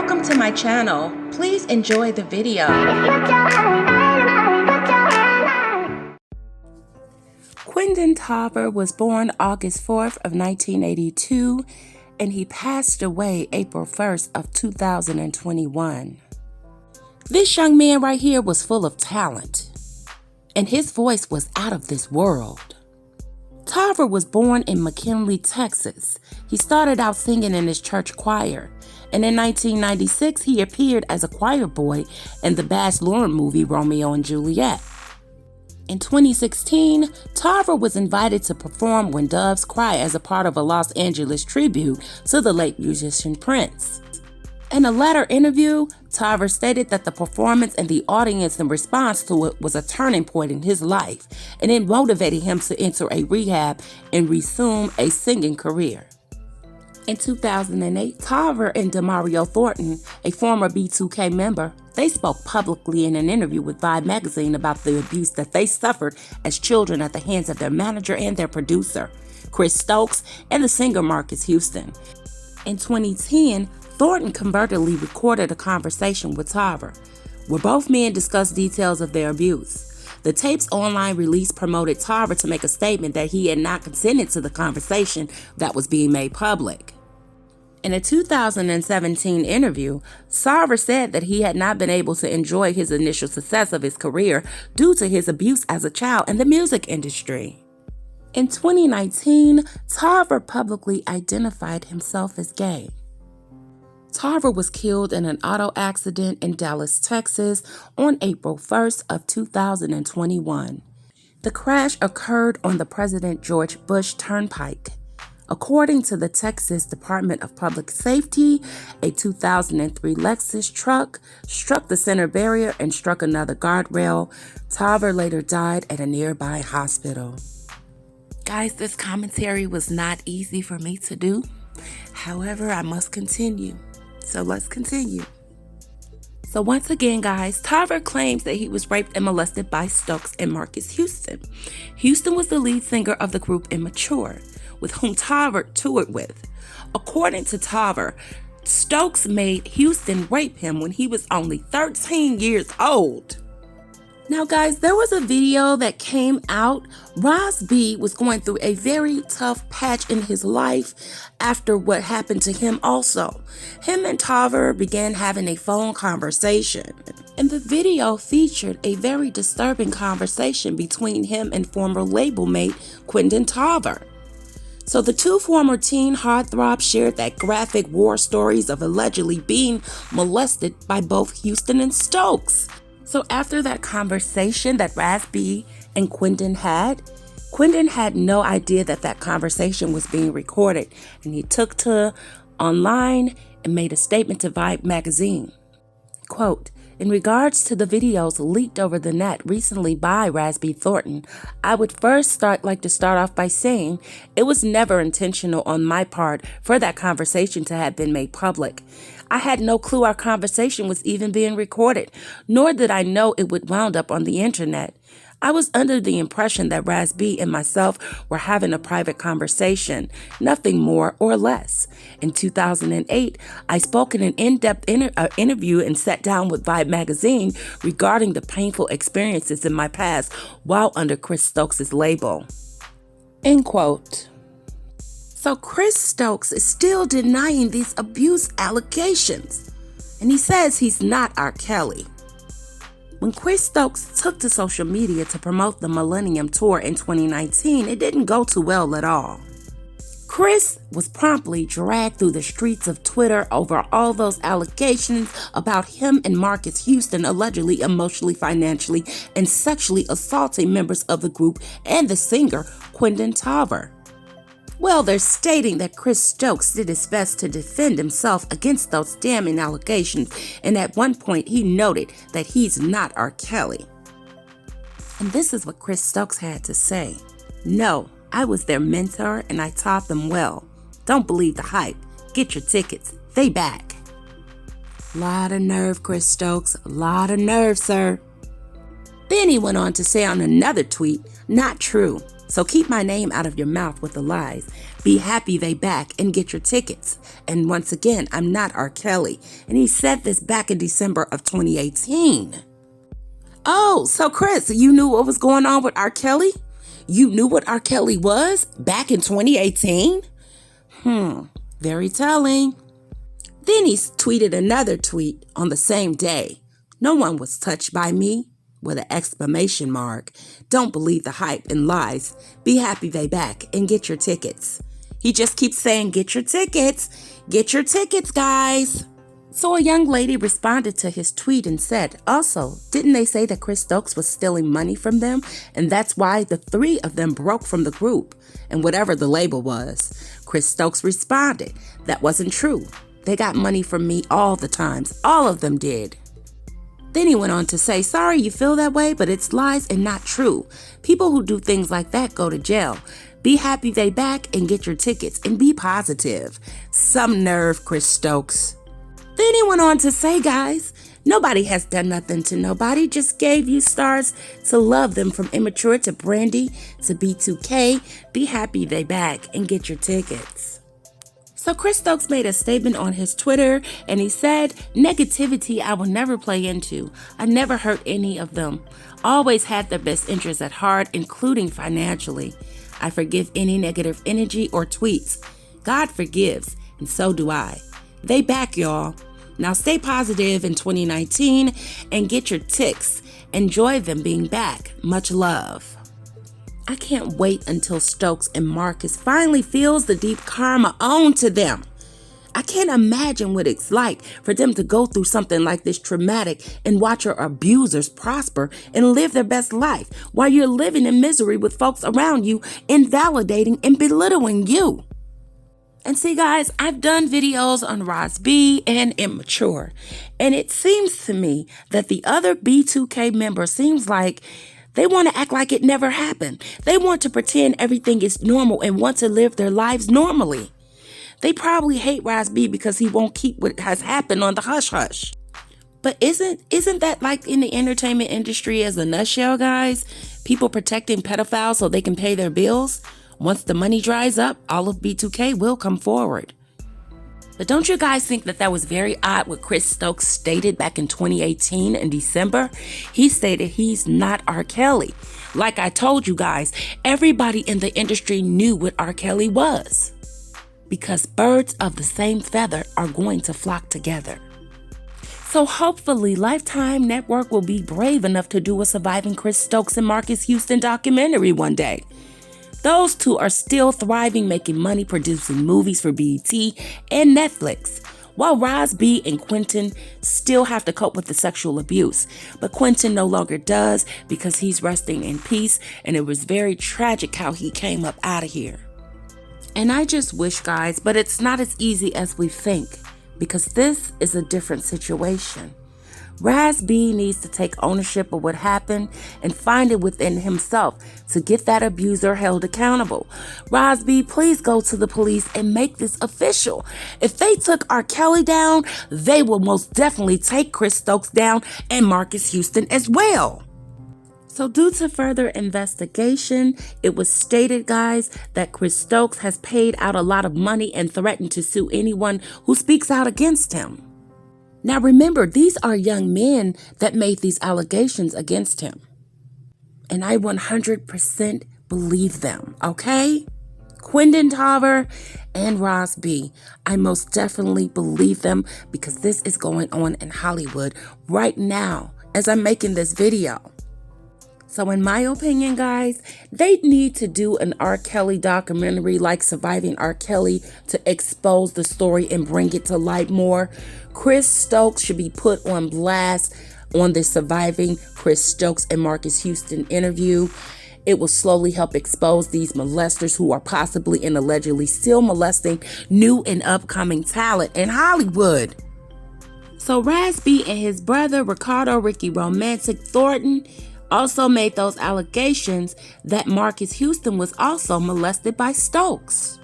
Welcome to my channel. Please enjoy the video. Quindon Tarver was born August 4th of 1982, and he passed away April 1st of 2021. This young man right here was full of talent, and his voice was out of this world. Tarver was born in McKinley, Texas. He started out singing in his church choir, and in 1996 he appeared as a choir boy in the Baz Luhrmann movie Romeo and Juliet. In 2016, Tarver was invited to perform When Doves Cry as a part of a Los Angeles tribute to the late musician Prince. In a later interview, Tarver stated that the performance and the audience in response to it was a turning point in his life, and it motivated him to enter a rehab and resume a singing career. In 2008, Tarver and Demario Thornton, a former B2K member, they spoke publicly in an interview with Vibe magazine about the abuse that they suffered as children at the hands of their manager and their producer, Chris Stokes, and the singer Marqueshouston. In 2010, Thornton covertly recorded a conversation with Tarver, where both men discussed details of their abuse. The tape's online release promoted Tarver to make a statement that he had not consented to the conversation that was being made public. In a 2017 interview, Tarver said that he had not been able to enjoy his initial success of his career due to his abuse as a child in the music industry. In 2019, Tarver publicly identified himself as gay. Tarver was killed in an auto accident in Dallas, Texas on April 1st of 2021. The crash occurred on the President George Bush Turnpike. According to the Texas Department of Public Safety, a 2003 Lexus truck struck the center barrier and struck another guardrail. Tarver later died at a nearby hospital. Guys, this commentary was not easy for me to do. However, I must continue. So let's continue. So once again, guys, Tarver claims that he was raped and molested by Stokes and Marqueshouston. Houston was the lead singer of the group Immature, with whom Tarver toured with. According to Tarver, Stokes made Houston rape him when he was only 13 years old. Now guys, there was a video that came out. RazB was going through a very tough patch in his life after what happened to him also. Him and Tarver began having a phone conversation, and the video featured a very disturbing conversation between him and former label mate Quindon Tarver. So the two former teen heartthrobs shared that graphic war stories of allegedly being molested by both Houston and Stokes. So after that conversation that RazB and Quindon had no idea that that conversation was being recorded, and he took to online and made a statement to Vibe magazine. Quote, "In regards to the videos leaked over the net recently by RazB Thornton, I would first like to start off by saying it was never intentional on my part for that conversation to have been made public. I had no clue our conversation was even being recorded, nor did I know it would wound up on the internet. I was under the impression that RazB and myself were having a private conversation, nothing more or less. In 2008, I spoke in an in-depth interview and sat down with Vibe magazine regarding the painful experiences in my past while under Chris Stokes' label." End quote. So Chris Stokes is still denying these abuse allegations, and he says he's not R. Kelly. When Chris Stokes took to social media to promote the Millennium Tour in 2019, it didn't go too well at all. Chris was promptly dragged through the streets of Twitter over all those allegations about him and Marqueshouston allegedly emotionally, financially, and sexually assaulting members of the group and the singer Quindon Tarver. Well, they're stating that Chris Stokes did his best to defend himself against those damning allegations, and at one point he noted that he's not R. Kelly. And this is what Chris Stokes had to say. "No, I was their mentor and I taught them well. Don't believe the hype. Get your tickets. They back." Lot of nerve, Chris Stokes. Lot of nerve, sir. Then he went on to say on another tweet, "Not true. So keep my name out of your mouth with the lies. Be happy they back and get your tickets. And once again, I'm not R. Kelly. And he said this back in December of 2018. Oh, so Chris, you knew what was going on with R. Kelly? You knew what R. Kelly was back in 2018? Very telling. Then he tweeted another tweet on the same day. No one was touched by me, with an exclamation mark. Don't believe the hype and lies. Be happy they back and get your tickets. He just keeps saying, get your tickets. Get your tickets, guys. So a young lady responded to his tweet and said, also, didn't they say that Chris Stokes was stealing money from them? And that's why the three of them broke from the group and whatever the label was. Chris Stokes responded, that wasn't true. They got money from me all the times. All of them did. Then he went on to say, sorry you feel that way, but it's lies and not true. People who do things like that go to jail. Be happy they back and get your tickets and be positive. Some nerve, Chris Stokes. Then he went on to say, guys, nobody has done nothing to nobody, just gave you stars to love them from Immature to Brandy to B2K. Be happy they back and get your tickets. So Chris Stokes made a statement on his Twitter and he said, negativity I will never play into. I never hurt any of them. Always had their best interests at heart, including financially. I forgive any negative energy or tweets. God forgives, and so do I. They back, y'all. Now stay positive in 2019 and get your ticks. Enjoy them being back. Much love. I can't wait until Stokes and Marques finally feels the deep karma owed to them. I can't imagine what it's like for them to go through something like this traumatic and watch your abusers prosper and live their best life while you're living in misery with folks around you invalidating and belittling you. And see, guys, I've done videos on RazB and Immature, and it seems to me that the other B2K members seems like they want to act like it never happened. They want to pretend everything is normal and want to live their lives normally. They probably hate RazB because he won't keep what has happened on the hush-hush. But isn't that like in the entertainment industry as a nutshell, guys? People protecting pedophiles so they can pay their bills? Once the money dries up, all of B2K will come forward. But don't you guys think that was very odd what Chris Stokes stated back in 2018 in December? He stated he's not R. Kelly. Like I told you guys, everybody in the industry knew what R. Kelly was. Because birds of the same feather are going to flock together. So hopefully Lifetime Network will be brave enough to do a surviving Chris Stokes and Marqueshouston documentary one day. Those two are still thriving, making money, producing movies for BET and Netflix, while RazB and Quindon still have to cope with the sexual abuse. But Quindon no longer does because he's resting in peace, and it was very tragic how he came up out of here. And I just wish, guys, but it's not as easy as we think, because this is a different situation. RazB needs to take ownership of what happened and find it within himself to get that abuser held accountable. RazB, please go to the police and make this official. If they took R. Kelly down, they will most definitely take Chris Stokes down and Marqueshouston as well. So due to further investigation, it was stated, guys, that Chris Stokes has paid out a lot of money and threatened to sue anyone who speaks out against him. Now remember, these are young men that made these allegations against him. And I 100% believe them, okay? Quindon, Tarver, and RazB, I most definitely believe them because this is going on in Hollywood right now as I'm making this video. So in my opinion, guys, they need to do an R. Kelly documentary like Surviving R. Kelly to expose the story and bring it to light more. Chris Stokes should be put on blast on the Surviving Chris Stokes and Marqueshouston interview. It will slowly help expose these molesters who are possibly and allegedly still molesting new and upcoming talent in Hollywood. So RazB and his brother, Ricardo Ricky Romantic Thornton, also made those allegations that Marqueshouston was also molested by Stokes.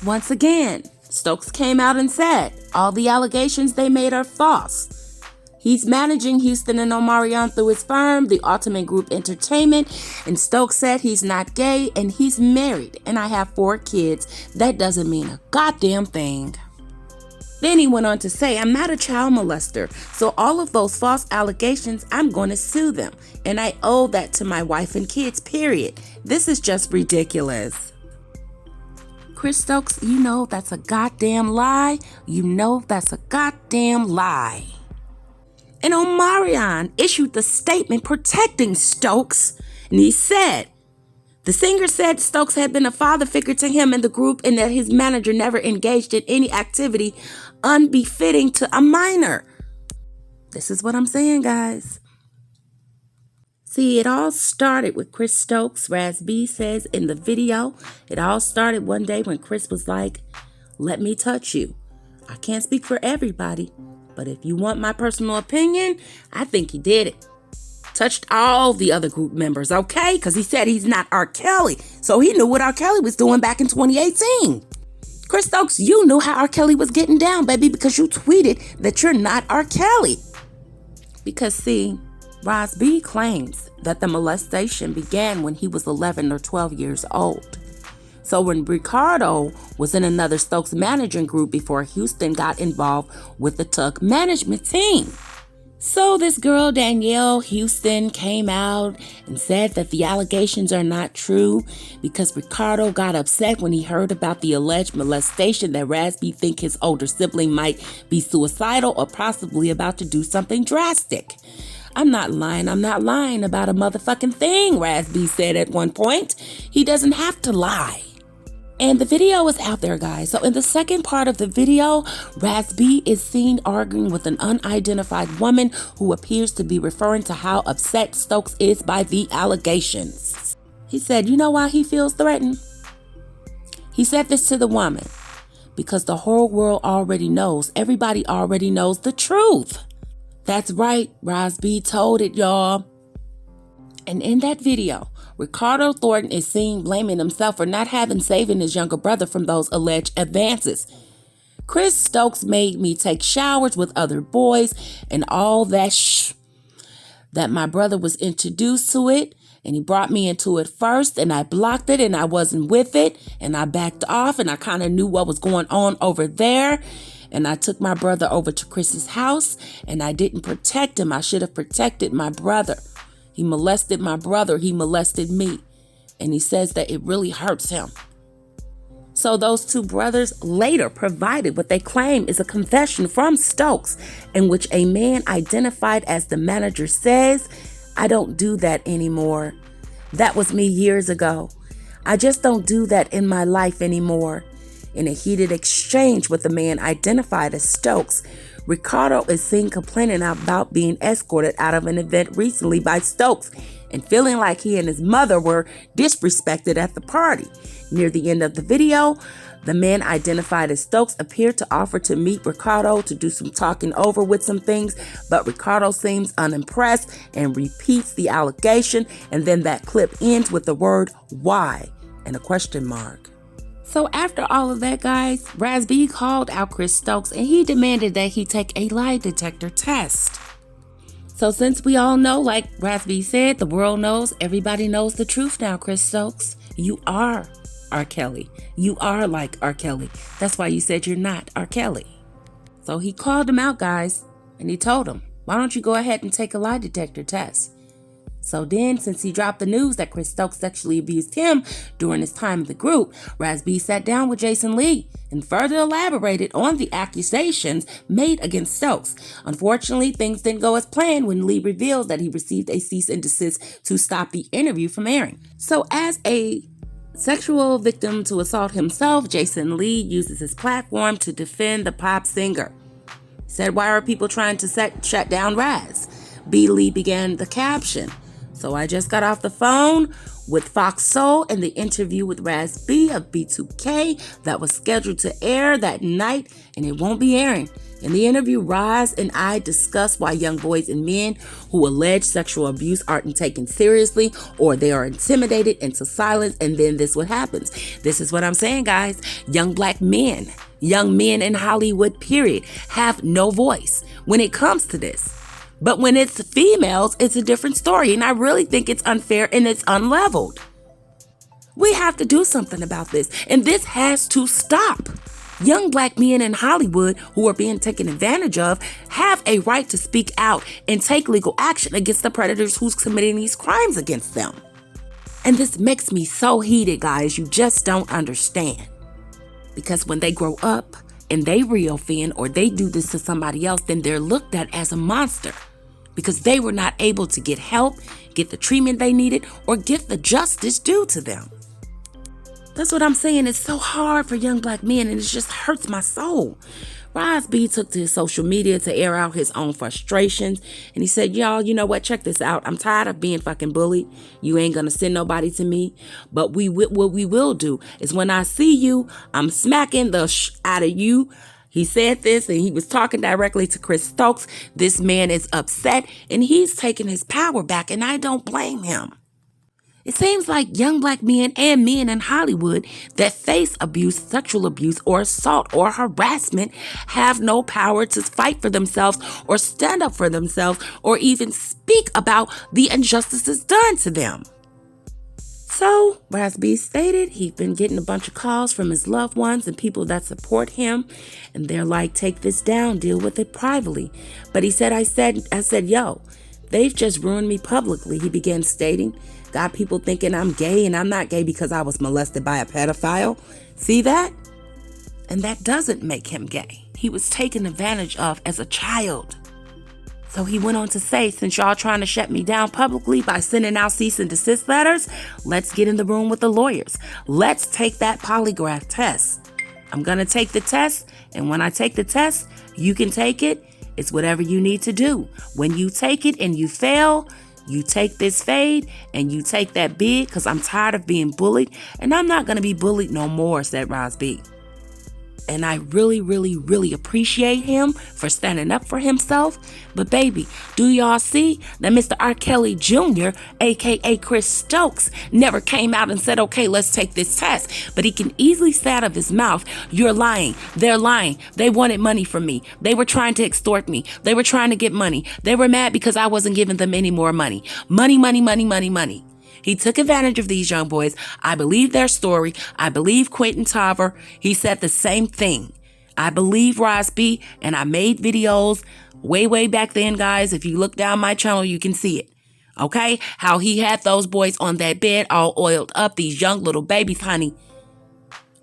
Once again, Stokes came out and said all the allegations they made are false. He's managing Houston and Omarion through his firm, the Ultimate Group Entertainment, and Stokes said he's not gay and he's married, and I have 4 kids. That doesn't mean a goddamn thing. Then he went on to say, I'm not a child molester, so all of those false allegations, I'm going to sue them, and I owe that to my wife and kids, period. This is just ridiculous. Chris Stokes, you know that's a goddamn lie. You know that's a goddamn lie. And Omarion issued the statement protecting Stokes, and he said, the singer said Stokes had been a father figure to him and the group and that his manager never engaged in any activity unbefitting to a minor. This is what I'm saying, guys. See, it all started with Chris Stokes. RazB says in the video, it all started one day when Chris was like, let me touch you. I can't speak for everybody, but if you want my personal opinion, I think he did it. Touched all the other group members, okay? Because he said he's not R. Kelly. So he knew what R. Kelly was doing back in 2018. Chris Stokes, you knew how R. Kelly was getting down, baby, because you tweeted that you're not R. Kelly. Because, see, RazB claims that the molestation began when he was 11 or 12 years old. So when Ricardo was in another Stokes managing group before Houston got involved with the Tuck management team. So this girl, Danielle Houston, came out and said that the allegations are not true because Ricardo got upset when he heard about the alleged molestation that RazB think his older sibling might be suicidal or possibly about to do something drastic. I'm not lying about a motherfucking thing, RazB said at one point. He doesn't have to lie. And the video is out there, guys. So in the second part of the video, RazB is seen arguing with an unidentified woman who appears to be referring to how upset Stokes is by the allegations. He said, you know why he feels threatened? He said this to the woman, because the whole world already knows, everybody already knows the truth. That's right, RazB told it, y'all. And in that video, Ricardo Thornton is seen blaming himself for not having saving his younger brother from those alleged advances. Chris Stokes made me take showers with other boys and all that that my brother was introduced to it, and he brought me into it first, and I blocked it and I wasn't with it, and I backed off, and I kind of knew what was going on over there. And I took my brother over to Chris's house, and I didn't protect him. I should have protected my brother. He molested my brother. He molested me. And he says that it really hurts him. So those 2 brothers later provided what they claim is a confession from Stokes, in which a man identified as the manager says, I don't do that anymore. That was me years ago. I just don't do that in my life anymore. In a heated exchange with the man identified as Stokes, Ricardo is seen complaining about being escorted out of an event recently by Stokes and feeling like he and his mother were disrespected at the party. Near the end of the video, the man identified as Stokes appeared to offer to meet Ricardo to do some talking over with some things, but Ricardo seems unimpressed and repeats the allegation, and then that clip ends with the word why and a question mark. So after all of that, guys, RazB called out Chris Stokes and he demanded that he take a lie detector test. So since we all know, like RazB said, the world knows, everybody knows the truth now, Chris Stokes. You are R. Kelly. You are like R. Kelly. That's why you said you're not R. Kelly. So he called him out, guys, and he told him, why don't you go ahead and take a lie detector test? So then, since he dropped the news that Chris Stokes sexually abused him during his time in the group, RazB sat down with Jason Lee and further elaborated on the accusations made against Stokes. Unfortunately, things didn't go as planned when Lee reveals that he received a cease and desist to stop the interview from airing. So as a sexual victim to assault himself, Jason Lee uses his platform to defend the pop singer. He said, why are people trying to shut down Raz? B. Lee began the caption. So I just got off the phone with Fox Soul and the interview with RazB of B2K that was scheduled to air that night, and it won't be airing. In the interview, Raz and I discuss why young boys and men who allege sexual abuse aren't taken seriously or they are intimidated into silence, and then this what happens. This is what I'm saying, guys. Young black men, young men in Hollywood, period, have no voice when it comes to this. But when it's females, it's a different story. And I really think it's unfair and it's unleveled. We have to do something about this. And this has to stop. Young black men in Hollywood who are being taken advantage of have a right to speak out and take legal action against the predators who's committing these crimes against them. And this makes me so heated, guys. You just don't understand. Because when they grow up and they reoffend or they do this to somebody else, then they're looked at as a monster because they were not able to get help, get the treatment they needed, or get the justice due to them. That's what I'm saying. It's so hard for young black men, and it just hurts my soul. RazB took to his social media to air out his own frustrations, and he said, y'all, you know what? Check this out. I'm tired of being fucking bullied. You ain't gonna send nobody to me. But what we will do is when I see you, I'm smacking the out of you. He said this, and he was talking directly to Chris Stokes. This man is upset, and he's taking his power back, and I don't blame him. It seems like young black men and men in Hollywood that face abuse, sexual abuse, or assault or harassment have no power to fight for themselves or stand up for themselves or even speak about the injustices done to them. So, RazB stated he'd been getting a bunch of calls from his loved ones and people that support him, and they're like, take this down, deal with it privately. But he said, I said, yo, they've just ruined me publicly, he began stating. Got people thinking I'm gay, and I'm not gay because I was molested by a pedophile. See that? And that doesn't make him gay. He was taken advantage of as a child. So he went on to say, since y'all trying to shut me down publicly by sending out cease and desist letters, let's get in the room with the lawyers. Let's take that polygraph test. I'm going to take the test, and when I take the test, you can take it. It's whatever you need to do. When you take it and you fail, you take this fade and you take that bid because I'm tired of being bullied, and I'm not going to be bullied no more, said RazB. And I really, really, really appreciate him for standing up for himself. But baby, do y'all see that Mr. R. Kelly Jr., aka Chris Stokes, never came out and said, okay, let's take this test. But he can easily say out of his mouth, you're lying. They're lying. They wanted money from me. They were trying to extort me. They were trying to get money. They were mad because I wasn't giving them any more money. Money, money, money, money, money. He took advantage of these young boys. I believe their story. I believe Quindon Tarver. He said the same thing. I believe RazB, and I made videos way back then, guys. If you look down my channel, you can see it. Okay? How he had those boys on that bed all oiled up, these young little babies, honey,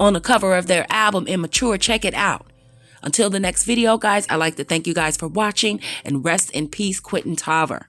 on the cover of their album, Immature. Check it out. Until the next video, guys, I'd like to thank you guys for watching, and rest in peace, Quindon Tarver.